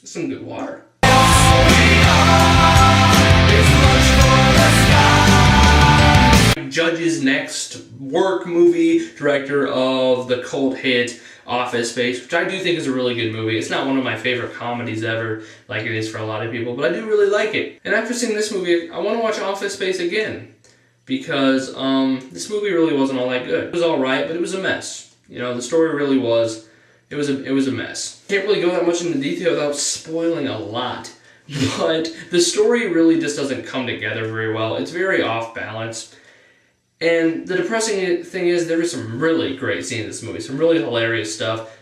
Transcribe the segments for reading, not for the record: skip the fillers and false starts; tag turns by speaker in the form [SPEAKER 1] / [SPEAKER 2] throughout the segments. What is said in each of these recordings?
[SPEAKER 1] some good water. Judge's next work movie, director of the cult hit Office Space, which I do think is a really good movie. It's not one of my favorite comedies ever, like it is for a lot of people, but I do really like it. And after seeing this movie, I want to watch Office Space again, because this movie really wasn't all that good. It was alright, but it was a mess. You know, the story really was, it was a mess. Can't really go that much into detail without spoiling a lot, but the story really just doesn't come together very well. It's very off balance. And the depressing thing is, there is some really great scenes in this movie, some really hilarious stuff,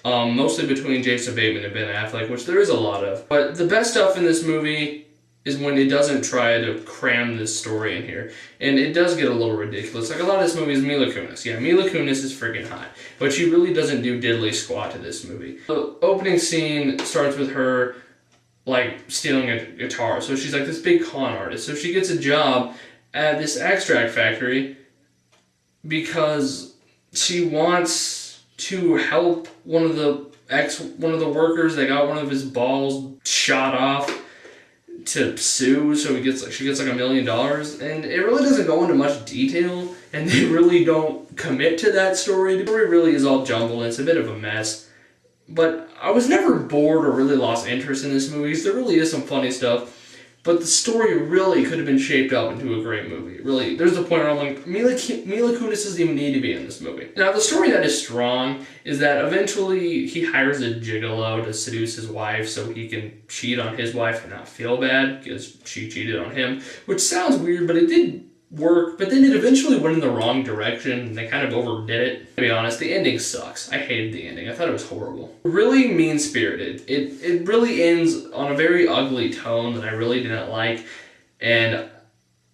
[SPEAKER 1] mostly between Jason Bateman and Ben Affleck, which there is a lot of. But the best stuff in this movie is when it doesn't try to cram this story in here. And it does get a little ridiculous. Like, a lot of this movie is Mila Kunis. Yeah, Mila Kunis is freaking hot, but she really doesn't do diddly squat to this movie. The opening scene starts with her, like, stealing a guitar. So she's like this big con artist. So she gets a job at this extract factory because she wants to help one of the workers that got one of his balls shot off to sue, so she gets like $1 million, and it really doesn't go into much detail, and they really don't commit to that story. The story really is all jumbled, and it's a bit of a mess, but I was never bored or really lost interest in this movie, because there really is some funny stuff. But the story really could have been shaped up into a great movie. Really, there's a point where I'm like, Mila Kunis doesn't even need to be in this movie. Now, the story that is strong is that eventually he hires a gigolo to seduce his wife so he can cheat on his wife and not feel bad because she cheated on him, which sounds weird, but it did work. But then it eventually went in the wrong direction, and they kind of overdid it. To be honest, the ending sucks. I hated the ending. I thought it was horrible. Really mean-spirited. It really ends on a very ugly tone that I really didn't like, and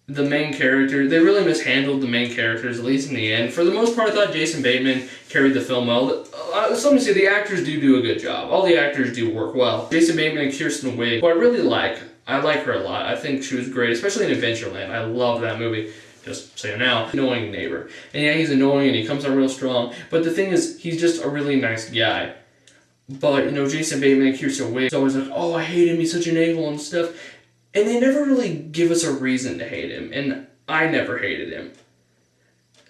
[SPEAKER 1] the main character, they really mishandled the main characters, at least in the end. For the most part, I thought Jason Bateman carried the film well. Let me say, the actors do a good job. All the actors do work well. Jason Bateman and Kirsten Wiig, who I really like. I like her a lot. I think she was great, especially in Adventureland. I love that movie. Just so you know, annoying neighbor. And yeah, he's annoying and he comes on real strong. But the thing is, he's just a really nice guy. But, you know, Jason Bateman and Kirsten Wiig is always like, oh, I hate him, he's such an a-hole and stuff. And they never really give us a reason to hate him. And I never hated him.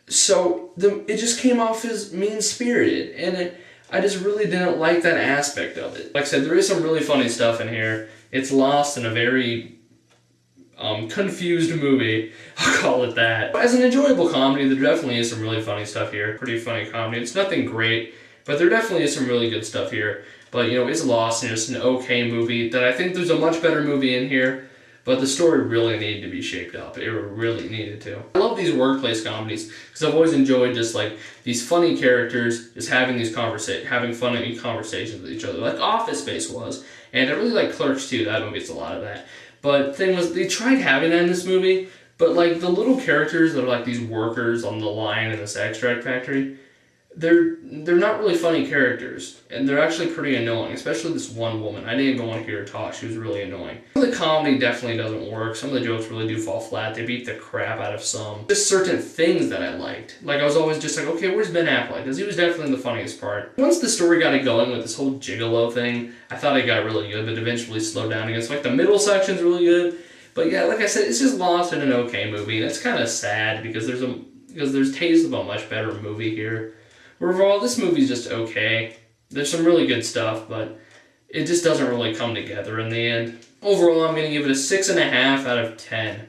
[SPEAKER 1] So, it just came off as mean-spirited. And I just really didn't like that aspect of it. Like I said, there is some really funny stuff in here. It's lost in a very confused movie, I'll call it that. As an enjoyable comedy, there definitely is some really funny stuff here. Pretty funny comedy. It's nothing great, but there definitely is some really good stuff here. But, you know, it's lost in just an okay movie that I think there's a much better movie in here, but the story really needed to be shaped up. It really needed to. I love these workplace comedies because I've always enjoyed just like these funny characters just having funny conversations with each other, like Office Space was. And I really like Clerks too. That movie gets a lot of that. But the thing was, they tried having that in this movie, but like the little characters that are like these workers on the line in this extract factory, they're not really funny characters, and they're actually pretty annoying, especially this one woman. I didn't even want to hear her talk. She was really annoying. The comedy definitely doesn't work. Some of the jokes really do fall flat. They beat the crap out of some. Just certain things that I liked. Like, I was always just like, okay, where's Ben Affleck? Because he was definitely the funniest part. Once the story got it going with this whole gigolo thing, I thought it got really good, but eventually slowed down again. So, like, the middle section's really good. But yeah, like I said, it's just lost in an okay movie, and it's kind of sad because there's taste of a much better movie here. Overall, this movie's just okay. There's some really good stuff, but it just doesn't really come together in the end. Overall, I'm going to give it a 6.5 out of 10.